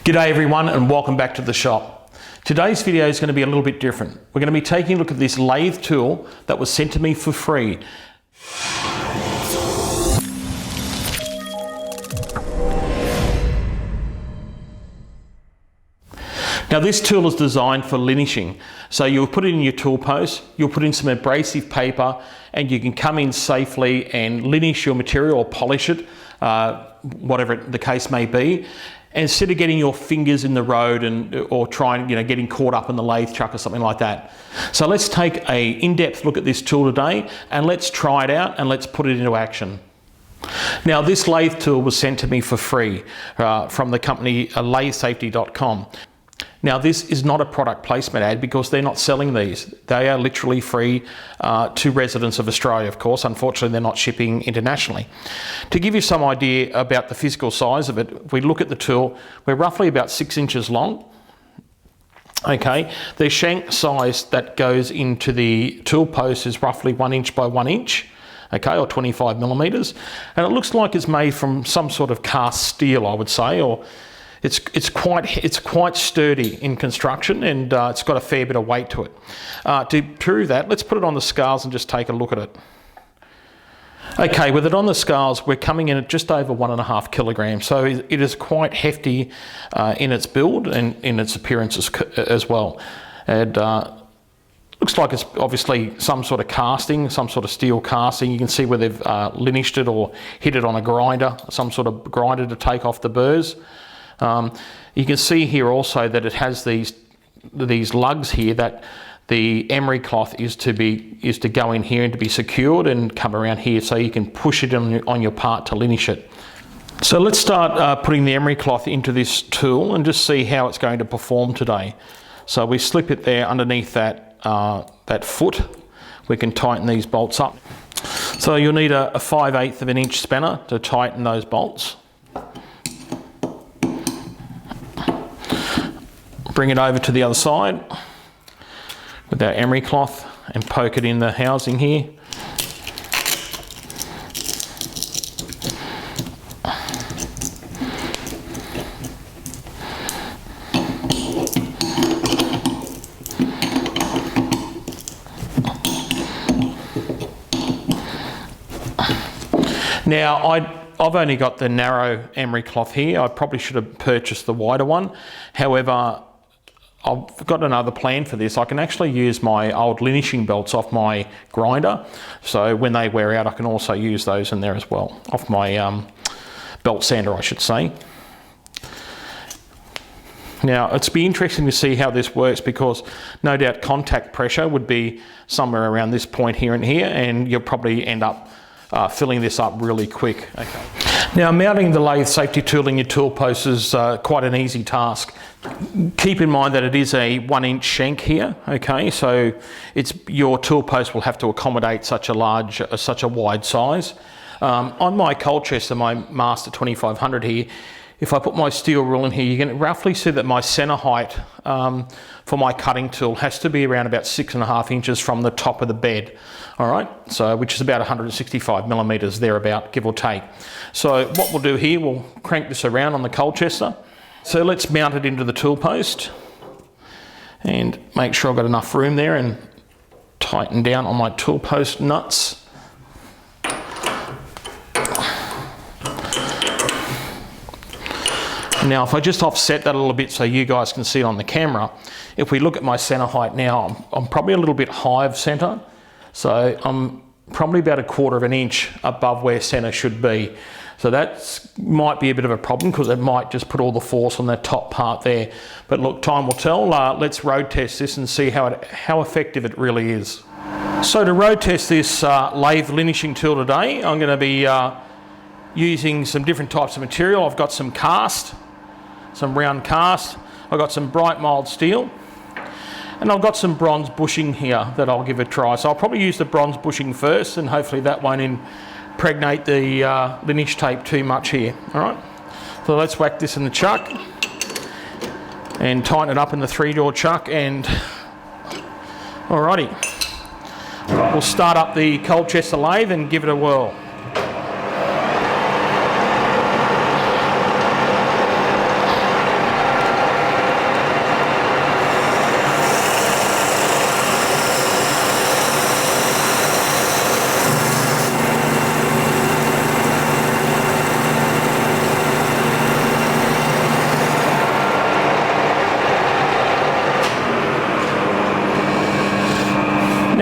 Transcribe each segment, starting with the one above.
G'day everyone and welcome back to the shop. Today's video is going to be a little bit different. We're going to be taking a look at this lathe tool that was sent to me for free. Now this tool is designed for linishing. So you'll put it in your tool post, you'll put in some abrasive paper and you can come in safely and linish your material or polish it, whatever the case may be. Instead of getting your fingers in the road or trying, getting caught up in the lathe truck or something like that. So let's take a in-depth look at this tool today and let's try it out and let's put it into action. Now this lathe tool was sent to me for free from the company LATHE.com. Now this is not a product placement ad because they're not selling these. They are literally free to residents of Australia, of course. Unfortunately, they're not shipping internationally. To give you some idea about the physical size of it, if we look at the tool, we're roughly about 6 inches long. Okay, the shank size that goes into the tool post is roughly 1 inch by 1 inch. Okay, or 25 millimeters. And it looks like it's made from some sort of cast steel, I would say, or it's quite sturdy in construction and it's got a fair bit of weight to it. To prove that, let's put it on the scales and just take a look at it. Okay, with it on the scales, we're coming in at just over 1.5 kilograms. So it is quite hefty in its build and in its appearance as well. And looks like it's obviously some sort of casting, some sort of steel casting. You can see where they've linished it or hit it on a grinder, some sort of grinder to take off the burrs. You can see here also that it has these lugs here that the emery cloth is to go in here and to be secured and come around here so you can push it on your part to linish it. So let's start putting the emery cloth into this tool and just see how it's going to perform today. So we slip it there underneath that foot. We can tighten these bolts up. So you'll need a 5/8 of an inch spanner to tighten those bolts. Bring it over to the other side with our emery cloth and poke it in the housing here. Now I've only got the narrow emery cloth here. I probably should have purchased the wider one. However, I've got another plan for this. I can actually use my old linishing belts off my grinder. So when they wear out, I can also use those in there as well, off my belt sander, I should say. Now, it's be interesting to see how this works because no doubt contact pressure would be somewhere around this point here and here, and you'll probably end up filling this up really quick. Okay. Now, mounting the lathe safety tool in your tool post is quite an easy task. Keep in mind that it is a 1 inch shank here, okay? So your tool post will have to accommodate such a wide size. On my Colchester, my Master 2500 here, if I put my steel rule in here, you can roughly see that my center height for my cutting tool has to be around about 6.5 inches from the top of the bed. All right, so which is about 165 millimeters thereabout, give or take. So what we'll do here, we'll crank this around on the Colchester. So let's mount it into the tool post and make sure I've got enough room there and tighten down on my tool post nuts. Now, if I just offset that a little bit so you guys can see it on the camera, if we look at my center height now, I'm probably a little bit high of center. So I'm probably about 1/4 of an inch above where center should be. So that might be a bit of a problem because it might just put all the force on that top part there. But look, time will tell. Let's road test this and see how effective it really is. So to road test this lathe linishing tool today, I'm going to be using some different types of material. I've got some cast, some round cast. I've got some bright mild steel. And I've got some bronze bushing here that I'll give a try. So I'll probably use the bronze bushing first and hopefully that won't impregnate the linish tape too much here. All right, so let's whack this in the chuck and tighten it up in the 3-jaw chuck and alrighty. We'll start up the Colchester lathe and give it a whirl.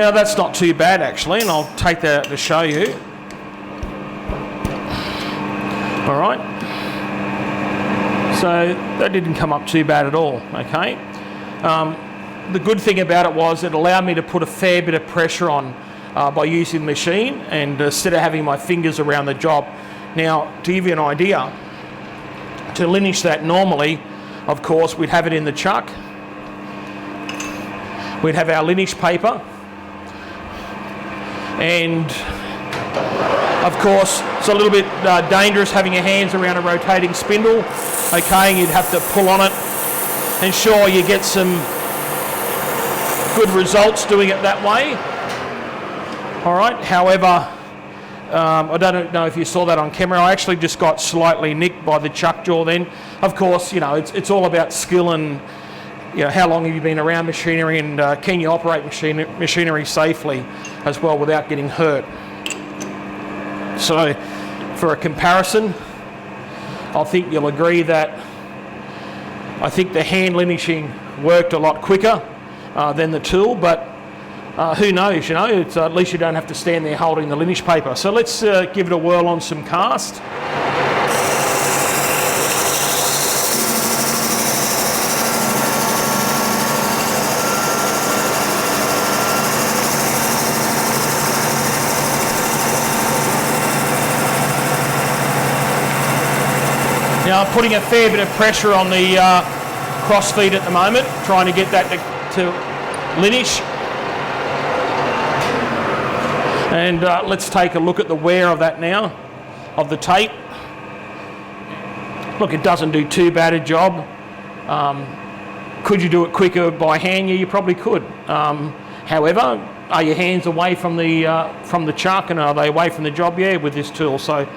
Now that's not too bad actually, and I'll take that out to show you. All right. So that didn't come up too bad at all, okay. The good thing about it was it allowed me to put a fair bit of pressure on by using the machine, and instead of having my fingers around the job. Now, to give you an idea, to linish that normally, of course, we'd have it in the chuck. We'd have our linish paper, and of course, it's a little bit dangerous having your hands around a rotating spindle. Okay, you'd have to pull on it. Ensure you get some good results doing it that way. All right, however, I don't know if you saw that on camera, I actually just got slightly nicked by the chuck jaw then. Of course, you know, it's all about skill and, you know, how long have you been around machinery, and can you operate machinery safely as well without getting hurt. So, for a comparison, I think you'll agree that I think the hand linishing worked a lot quicker than the tool, but who knows, you know, it's, at least you don't have to stand there holding the linish paper. So let's give it a whirl on some cast. Now I'm putting a fair bit of pressure on the cross feed at the moment, trying to get that to linish. And let's take a look at the wear of that now, of the tape. Look, it doesn't do too bad a job. Could you do it quicker by hand? Yeah, you probably could. However, are your hands away from the chuck, and are they away from the job? Yeah, with this tool. So.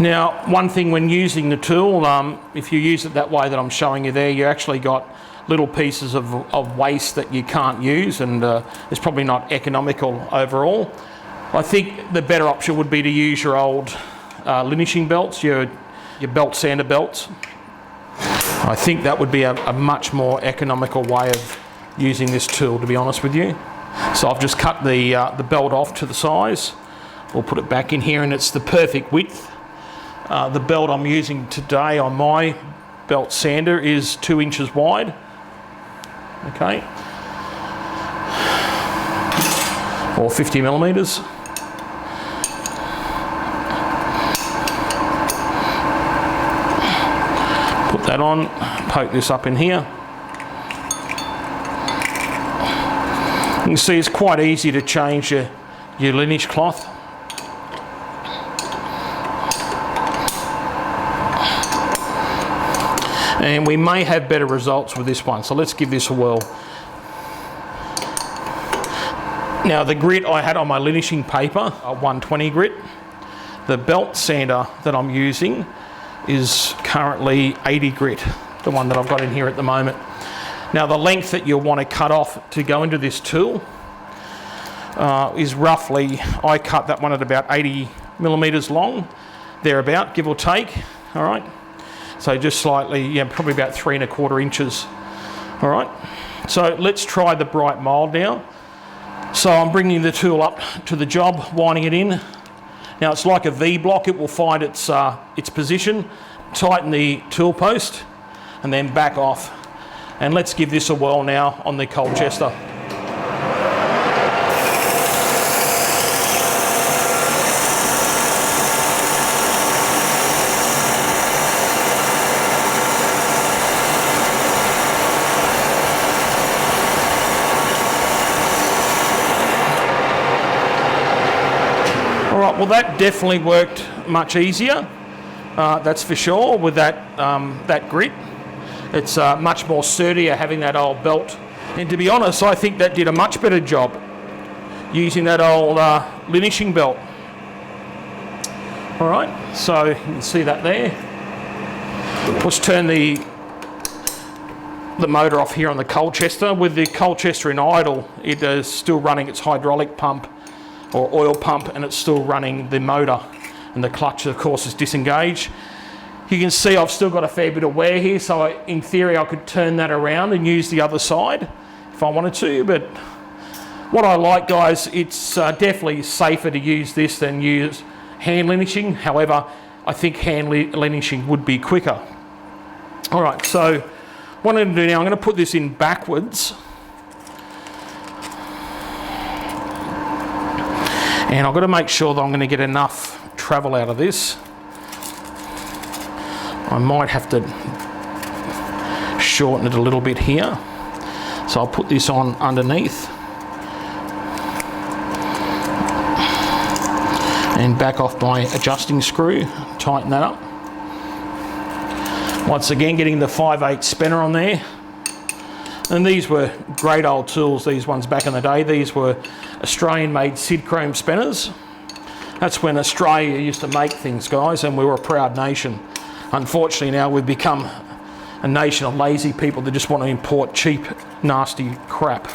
Now, one thing when using the tool, if you use it that way that I'm showing you there, you actually got little pieces of waste that you can't use, and it's probably not economical overall. I think the better option would be to use your old linishing belts, your belt sander belts. I think that would be a much more economical way of using this tool, to be honest with you. So I've just cut the belt off to the size. We'll put it back in here, and it's the perfect width. The belt I'm using today on my belt sander is 2 inches wide. Okay. Or 50 millimeters. Put that on, poke this up in here. You can see it's quite easy to change your linish cloth. And we may have better results with this one, so let's give this a whirl. Now, the grit I had on my linishing paper, a 120 grit. The belt sander that I'm using is currently 80 grit, the one that I've got in here at the moment. Now, the length that you'll want to cut off to go into this tool is roughly, I cut that one at about 80 millimeters long, thereabout, give or take, all right? So just slightly, yeah, probably about 3 1/4 inches. All right, so let's try the bright mild now. So I'm bringing the tool up to the job, winding it in. Now it's like a V block, it will find its position, tighten the tool post, and then back off. And let's give this a whirl now on the Colchester. Well, that definitely worked much easier, that's for sure, with that grit. It's much more sturdier having that old belt. And to be honest, I think that did a much better job using that old linishing belt. All right, so you can see that there. Let's turn the motor off here on the Colchester. With the Colchester in idle, it is still running its hydraulic pump or oil pump, and it's still running the motor. and the clutch of course is disengaged. You can see I've still got a fair bit of wear here, so in theory I could turn that around and use the other side if I wanted to, but what I like, guys, it's definitely safer to use this than use hand linishing. However, I think hand linishing would be quicker. All right, so what I'm going to do now, I'm going to put this in backwards. And I've got to make sure that I'm going to get enough travel out of this. I might have to shorten it a little bit here. So I'll put this on underneath. And back off my adjusting screw, tighten that up. Once again, getting the 5/8 spanner on there. And these were great old tools, these ones back in the day. These were Australian-made Sid Chrome spanners. That's when Australia used to make things, guys, and we were a proud nation. Unfortunately, now we've become a nation of lazy people that just want to import cheap, nasty crap.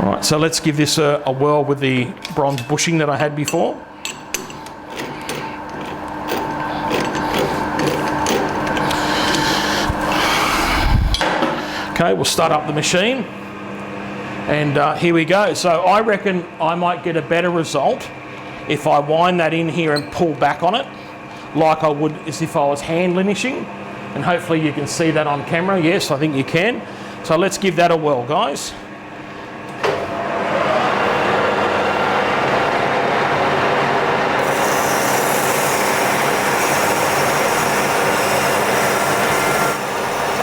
Alright, so let's give this a whirl with the bronze bushing that I had before. Okay, we'll start up the machine, and here we go. So I reckon I might get a better result if I wind that in here and pull back on it, like I would as if I was hand linishing, and hopefully you can see that on camera. Yes, I think you can. So let's give that a whirl, guys.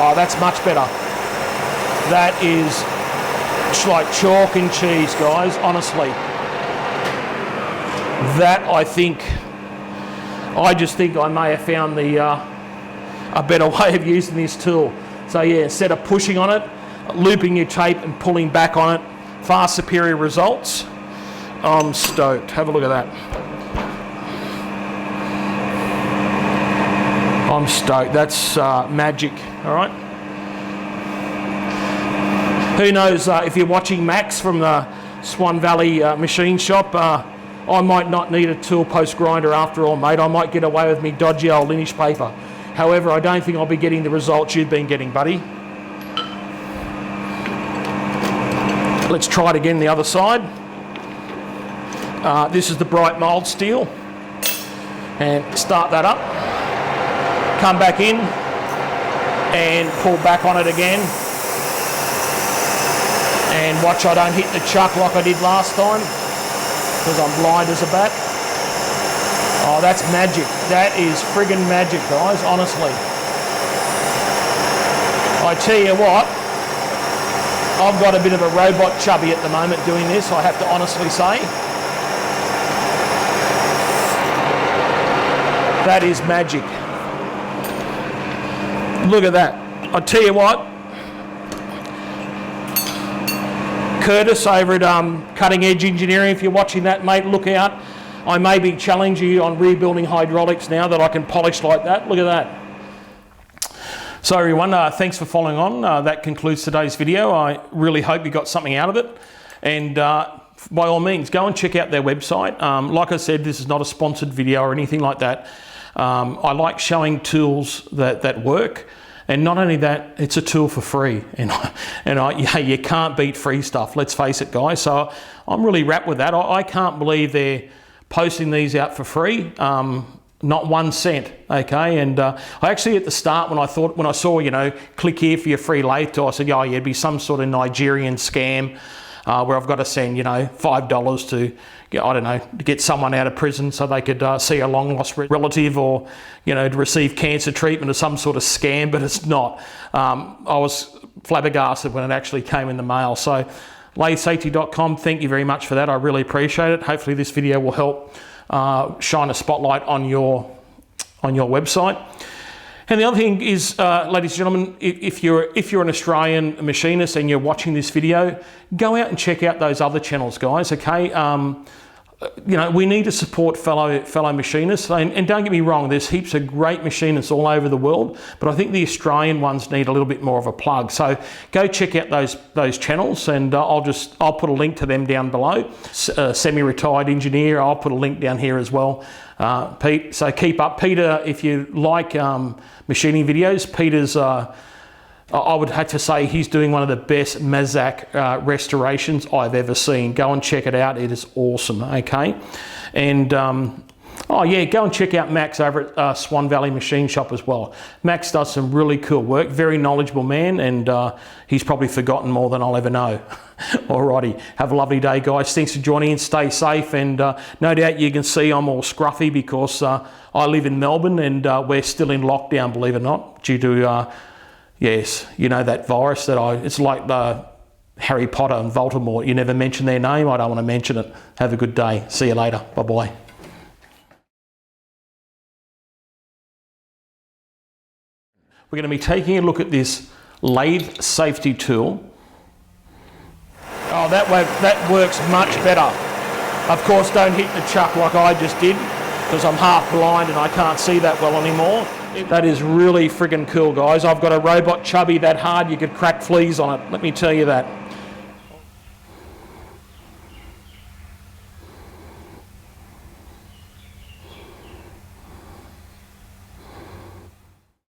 Oh, that's much better. That is like chalk and cheese, guys, honestly. That I just think I may have found a better way of using this tool. So yeah, instead of pushing on it, looping your tape and pulling back on it, far superior results. I'm stoked. Have a look at that. I'm stoked. That's magic, all right? Who knows, if you're watching Max from the Swan Valley machine shop, I might not need a tool post grinder after all, mate. I might get away with me dodgy old Linish paper. However, I don't think I'll be getting the results you've been getting, buddy. Let's try it again the other side. This is the bright mould steel. And start that up. Come back in and pull back on it again. And watch I don't hit the chuck like I did last time, because I'm blind as a bat. Oh, that's magic. That is friggin' magic, guys, honestly. I tell you what, I've got a bit of a robot chubby at the moment doing this, I have to honestly say. That is magic. Look at that. I tell you what, Curtis over at Cutting Edge Engineering, if you're watching that, mate, look out. I may be challenging you on rebuilding hydraulics now that I can polish like that. Look at that. So everyone, thanks for following on. That concludes today's video. I really hope you got something out of it. And by all means, go and check out their website. Like I said, this is not a sponsored video or anything like that. I like showing tools that work. And not only that, it's a tool for free, and you can't beat free stuff, let's face it, guys. So I'm really wrapped with that. I can't believe they're posting these out for free, not 1 cent, okay? And I actually, at the start, when I saw, you know, click here for your free lathe tool, I said, oh yeah, it'd be some sort of Nigerian scam where I've got to send, you know, $5 to, I don't know, to get someone out of prison so they could see a long lost relative, or, you know, to receive cancer treatment, or some sort of scam, but it's not. I was flabbergasted when it actually came in the mail. So LatheSafety.com, thank you very much for that. I really appreciate it. Hopefully this video will help shine a spotlight on your website. And the other thing is, ladies and gentlemen, if you're an Australian machinist and you're watching this video, go out and check out those other channels, guys, okay? you know, we need to support fellow machinists, and don't get me wrong, there's heaps of great machinists all over the world, but I think the Australian ones need a little bit more of a plug. So go check out those channels, and I'll put a link to them down below. Semi-retired engineer, I'll put a link down here as well. Pete, so keep up. Peter, if you like machining videos, Peter's I would have to say he's doing one of the best Mazak restorations I've ever seen. Go and check it out. It is awesome, okay? And, oh yeah, go and check out Max over at Swan Valley Machine Shop as well. Max does some really cool work, very knowledgeable man, and he's probably forgotten more than I'll ever know. Alrighty, have a lovely day, guys. Thanks for joining in. Stay safe, and no doubt you can see I'm all scruffy because I live in Melbourne, and we're still in lockdown, believe it or not, due to... yes, you know that virus it's like the Harry Potter and Voldemort. You never mention their name, I don't want to mention it. Have a good day. See you later. Bye-bye. We're going to be taking a look at this lathe safety tool. Oh, that works much better. Of course, don't hit the chuck like I just did, because I'm half blind and I can't see that well anymore. That is really friggin' cool, guys. I've got a robot chubby that hard you could crack fleas on it, let me tell you that.